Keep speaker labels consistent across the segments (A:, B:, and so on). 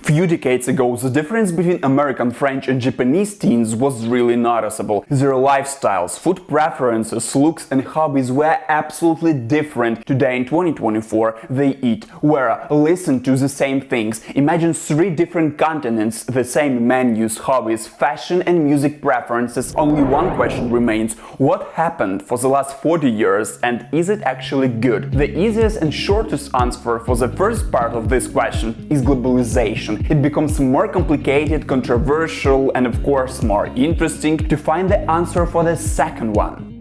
A: Few decades ago, the difference between American, French and Japanese teens was really noticeable. Their lifestyles, food preferences, looks and hobbies were absolutely different. Today in 2024, they eat, wear, listen to the same things. Imagine 3 different continents, the same menus, hobbies, fashion and music preferences. Only one question remains: what happened for the last 40 years and is it actually good? The easiest and shortest answer for the first part of this question is globalization. It becomes more complicated, controversial and of course more interesting to find the answer for the second one.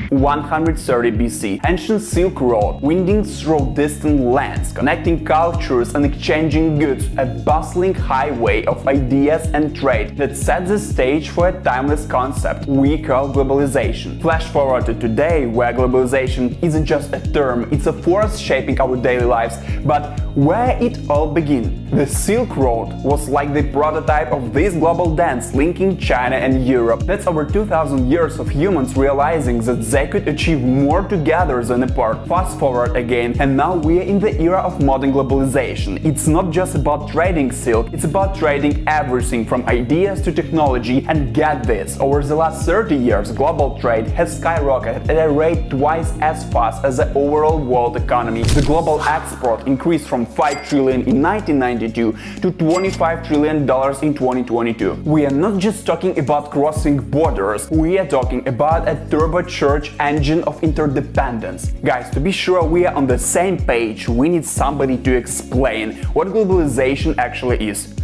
A: 130 BC. Ancient Silk Road, winding through distant lands, connecting cultures and exchanging goods, a bustling highway of ideas and trade that sets the stage for a timeless concept we call globalization. Flash forward to today, where globalization isn't just a term, it's a force shaping our daily lives. But where it all began? The Silk Road was like the prototype of this global dance linking China and Europe. That's over 2000 years of humans realizing that they could achieve more together than apart. Fast forward again, and now we are in the era of modern globalization. It's not just about trading silk, it's about trading everything from ideas to technology. And get this, over the last 30 years, global trade has skyrocketed at a rate twice as fast as the overall world economy. The global export increased from $5 trillion in 1992 to $25 trillion in 2022. We are not just talking about crossing borders, we are talking about a turbocharged engine of interdependence. Guys, to be sure we are on the same page, we need somebody to explain what globalization actually is.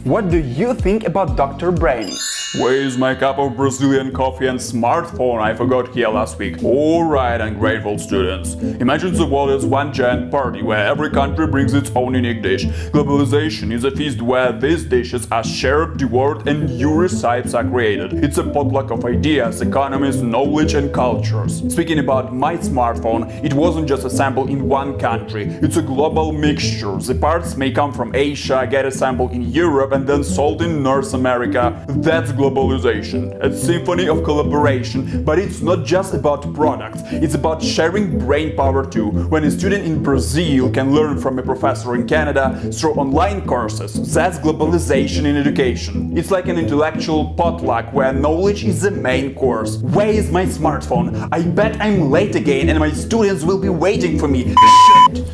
A: What do you think about Dr. Brainy?
B: Where is my cup of Brazilian coffee and smartphone I forgot here last week? Alright, ungrateful students. Imagine the world as one giant party where every country brings its own unique dish. Globalization is a feast where these dishes are shared, devoured and new recipes are created. It's a potluck of ideas, economies, knowledge and cultures. Speaking about my smartphone, it wasn't just assembled in one country. It's a global mixture. The parts may come from Asia, get assembled in Europe and then sold in North America. That's globalization, a symphony of collaboration. But it's not just about products, it's about sharing brain power too. When a student in Brazil can learn from a professor in Canada through online courses, that's globalization in education. It's like an intellectual potluck where knowledge is the main course. Where is my smartphone? I bet I'm late again and my students will be waiting for me. Shit!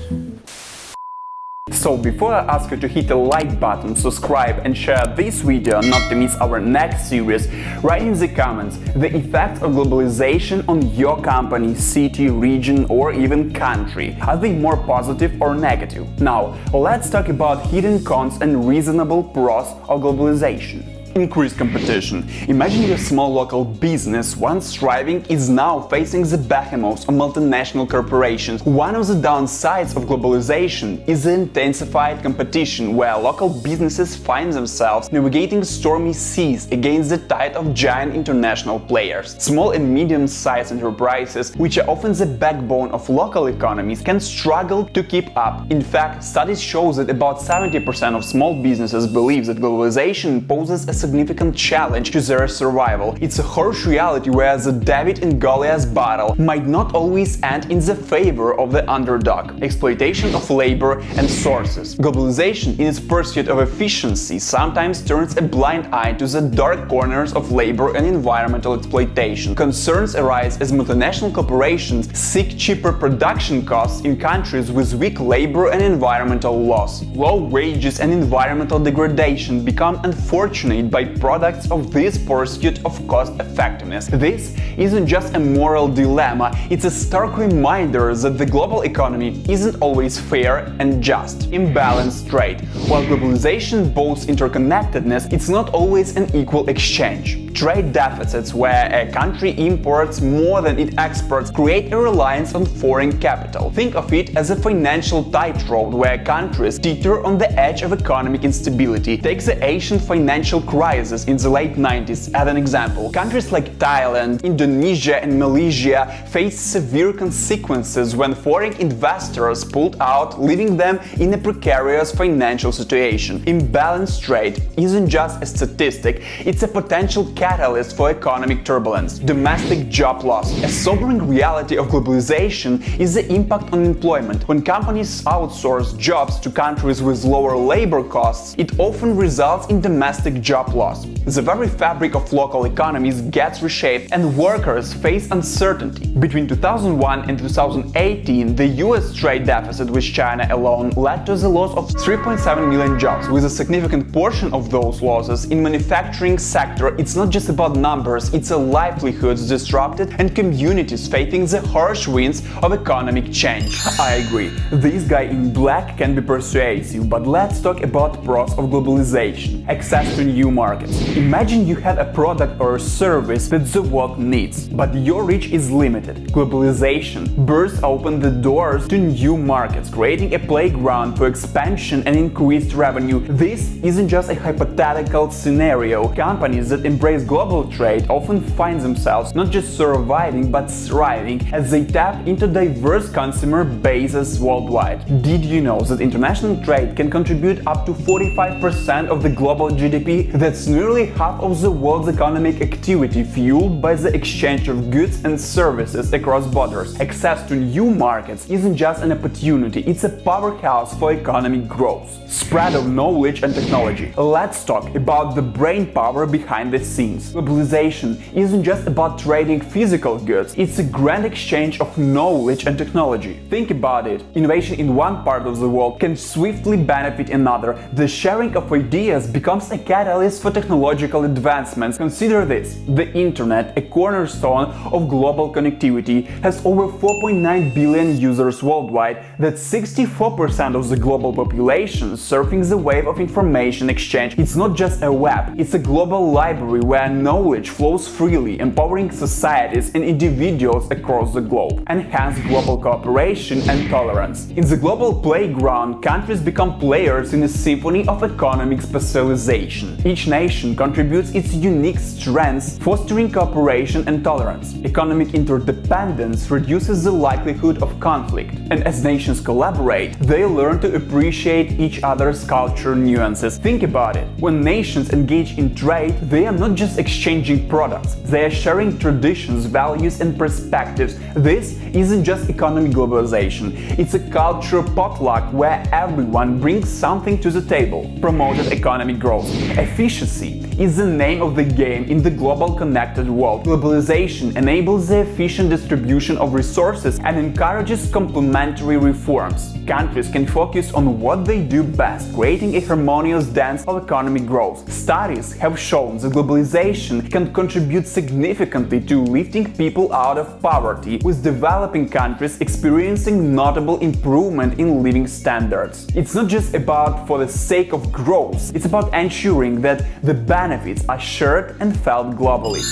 A: So before I ask you to hit the like button, subscribe and share this video not to miss our next series, write in the comments the effects of globalization on your company, city, region or even country. Are they more positive or negative? Now, let's talk about hidden cons and reasonable pros of globalization. Increased competition. Imagine your small local business, once thriving, is now facing the behemoths of multinational corporations. One of the downsides of globalization is the intensified competition, where local businesses find themselves navigating stormy seas against the tide of giant international players. Small and medium-sized enterprises, which are often the backbone of local economies, can struggle to keep up. In fact, studies show that about 70% of small businesses believe that globalization poses a significant challenge to their survival. It's a harsh reality where the David and Goliath battle might not always end in the favor of the underdog. Exploitation of labor and sources. Globalization, in its pursuit of efficiency, sometimes turns a blind eye to the dark corners of labor and environmental exploitation. Concerns arise as multinational corporations seek cheaper production costs in countries with weak labor and environmental laws. Low wages and environmental degradation become unfortunate byproducts of this pursuit of cost effectiveness. This isn't just a moral dilemma, it's a stark reminder that the global economy isn't always fair and just. Imbalanced trade. While globalization boasts interconnectedness, it's not always an equal exchange. Trade deficits, where a country imports more than it exports, create a reliance on foreign capital. Think of it as a financial tightrope where countries teeter on the edge of economic instability. Take the Asian financial crisis in the late 90s as an example. Countries like Thailand, Indonesia and Malaysia faced severe consequences when foreign investors pulled out, leaving them in a precarious financial situation. Imbalanced trade isn't just a statistic, it's a potential catalyst for economic turbulence. Domestic job loss. A sobering reality of globalization is the impact on employment. When companies outsource jobs to countries with lower labor costs, it often results in domestic job loss. The very fabric of local economies gets reshaped and workers face uncertainty. Between 2001 and 2018, the US trade deficit with China alone led to the loss of 3.7 million jobs, with a significant portion of those losses in manufacturing sector. It's not just about numbers, it's a livelihoods disrupted and communities facing the harsh winds of economic change. I agree, this guy in black can be persuasive, but let's talk about pros of globalization. Access to new markets. Imagine you have a product or a service that the world needs, but your reach is limited. Globalization bursts open the doors to new markets, creating a playground for expansion and increased revenue. This isn't just a hypothetical scenario. Companies that embrace global trade often find themselves not just surviving but thriving as they tap into diverse consumer bases worldwide. Did you know that international trade can contribute up to 45% of the global GDP? That's nearly half of the world's economic activity, fueled by the exchange of goods and services across borders. Access to new markets isn't just an opportunity, it's a powerhouse for economic growth. Spread of knowledge and technology. Let's talk about the brain power behind the scenes. Globalization isn't just about trading physical goods, it's a grand exchange of knowledge and technology. Think about it. Innovation in one part of the world can swiftly benefit another. The sharing of ideas becomes a catalyst for technological advancements. Consider this: the internet, a cornerstone of global connectivity, has over 4.9 billion users worldwide. That's 64% of the global population surfing the wave of information exchange. It's not just a web, it's a global library where knowledge flows freely, empowering societies and individuals across the globe. Enhance global cooperation and tolerance. In the global playground, countries become players in a symphony of economic specialization. Each nation contributes its unique strengths, fostering cooperation and tolerance. Economic interdependence reduces the likelihood of conflict, and as nations collaborate, they learn to appreciate each other's cultural nuances. Think about it. When nations engage in trade, they are not just exchanging products, they are sharing traditions, values, and perspectives. This isn't just economic globalization, it's a cultural potluck where everyone brings something to the table. Promoted economic growth. Efficiency is the name of the game in the global connected world. Globalization enables the efficient distribution of resources and encourages complementary reforms. Countries can focus on what they do best, creating a harmonious dance of economic growth. Studies have shown that globalization can contribute significantly to lifting people out of poverty, with developing countries experiencing notable improvement in living standards. It's not just about for the sake of growth, it's about ensuring that the benefits are shared and felt globally.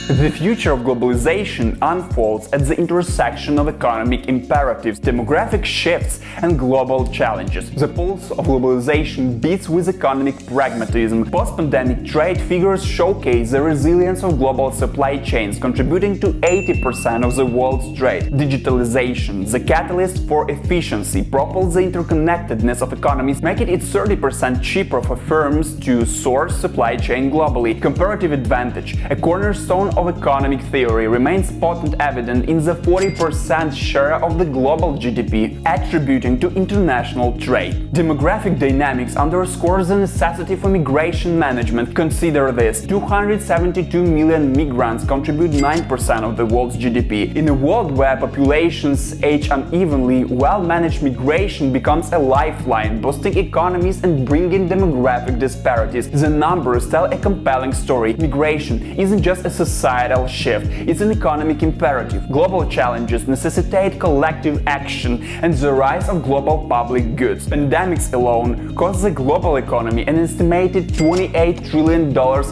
A: The future of globalization unfolds at the intersection of economic imperatives, demographic shifts, and global challenges. The pulse of globalization beats with economic pragmatism. Post-pandemic trade figures showcase the resilience of global supply chains, contributing to 80% of the world's trade. Digitalization, the catalyst for efficiency, propels the interconnectedness of economies, making it 30% cheaper for firms to source supply chain globally. Comparative advantage, a cornerstone of economic theory, remains potent evident in the 40% share of the global GDP attributing to international trade. Demographic dynamics underscores the necessity for migration management. Consider this: 272 million migrants contribute 9% of the world's GDP. In a world where populations age unevenly, well-managed migration becomes a lifeline, boosting economies and bringing demographic disparities. The numbers tell a compelling story. Migration isn't just a societal shift, it's an economic imperative. Global challenges necessitate collective action and the rise of global public goods. Pandemics alone cost the global economy an estimated $28 trillion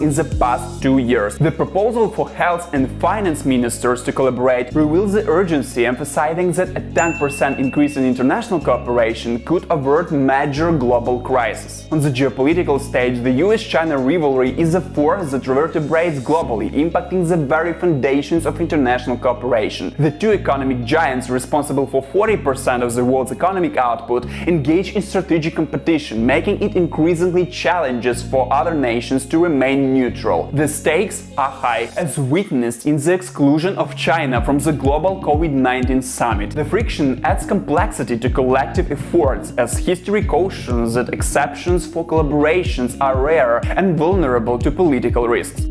A: in the past 2 years. The proposal for health and finance ministers to collaborate reveals the urgency, emphasizing that a 10% increase in international cooperation could avert major global crises. On the geopolitical stage, the US-China rivalry is a force that reverberates globally, impacting the very foundations of international cooperation. The two economic giants, responsible for 40% of the world's economic output, engage in strategic competition, making it increasingly challenges for other nations to remain neutral. The stakes are high, as witnessed in the exclusion of China from the global COVID-19 summit. The friction adds complexity to collective efforts, as history cautions that exceptions for collaborations are rare and vulnerable to political risks.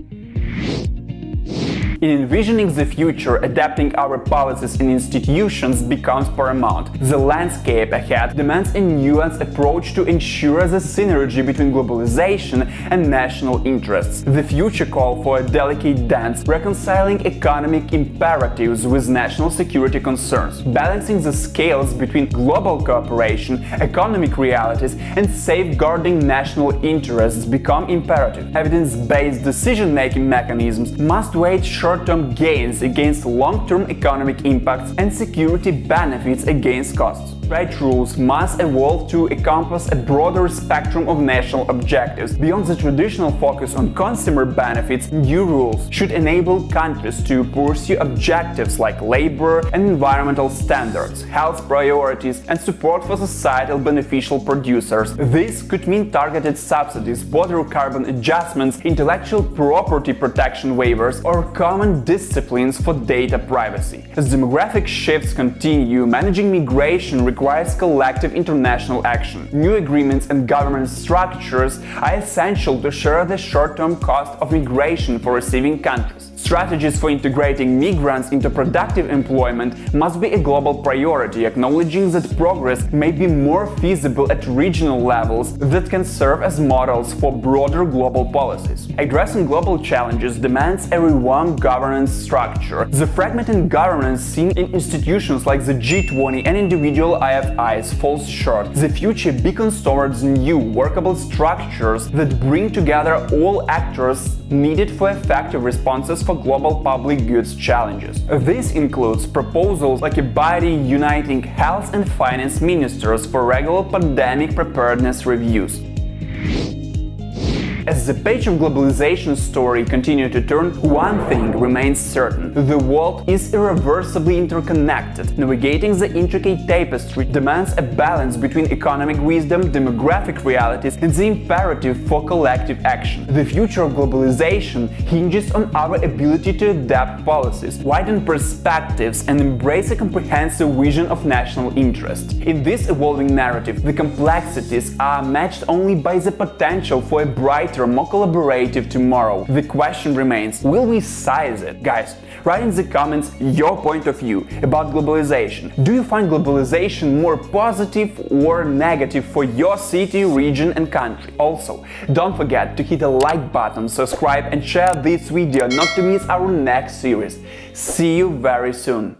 A: In envisioning the future, adapting our policies and institutions becomes paramount. The landscape ahead demands a nuanced approach to ensure the synergy between globalization and national interests. The future calls for a delicate dance, reconciling economic imperatives with national security concerns. Balancing the scales between global cooperation, economic realities, and safeguarding national interests become imperative. Evidence-based decision-making mechanisms must weigh short-term gains against long-term economic impacts and security benefits against costs. Trade rules must evolve to encompass a broader spectrum of national objectives. Beyond the traditional focus on consumer benefits, new rules should enable countries to pursue objectives like labor and environmental standards, health priorities, and support for societal beneficial producers. This could mean targeted subsidies, border carbon adjustments, intellectual property protection waivers, or common disciplines for data privacy. As demographic shifts continue, managing migration requires collective international action. New agreements and government structures are essential to share the short-term cost of migration for receiving countries. Strategies for integrating migrants into productive employment must be a global priority, acknowledging that progress may be more feasible at regional levels that can serve as models for broader global policies. Addressing global challenges demands a revamped governance structure. The fragmented governance seen in institutions like the G20 and individual IFIs falls short. The future beacons towards new, workable structures that bring together all actors needed for effective responses for global public goods challenges. This includes proposals like a body uniting health and finance ministers for regular pandemic preparedness reviews. As the page of globalization story continues to turn, one thing remains certain: the world is irreversibly interconnected. Navigating the intricate tapestry demands a balance between economic wisdom, demographic realities, and the imperative for collective action. The future of globalization hinges on our ability to adapt policies, widen perspectives, and embrace a comprehensive vision of national interest. In this evolving narrative, the complexities are matched only by the potential for a brighter, more collaborative tomorrow. The question remains, will we seize it? Guys, write in the comments your point of view about globalization. Do you find globalization more positive or negative for your city, region, and country? Also, don't forget to hit the like button, subscribe, and share this video not to miss our next series. See you very soon.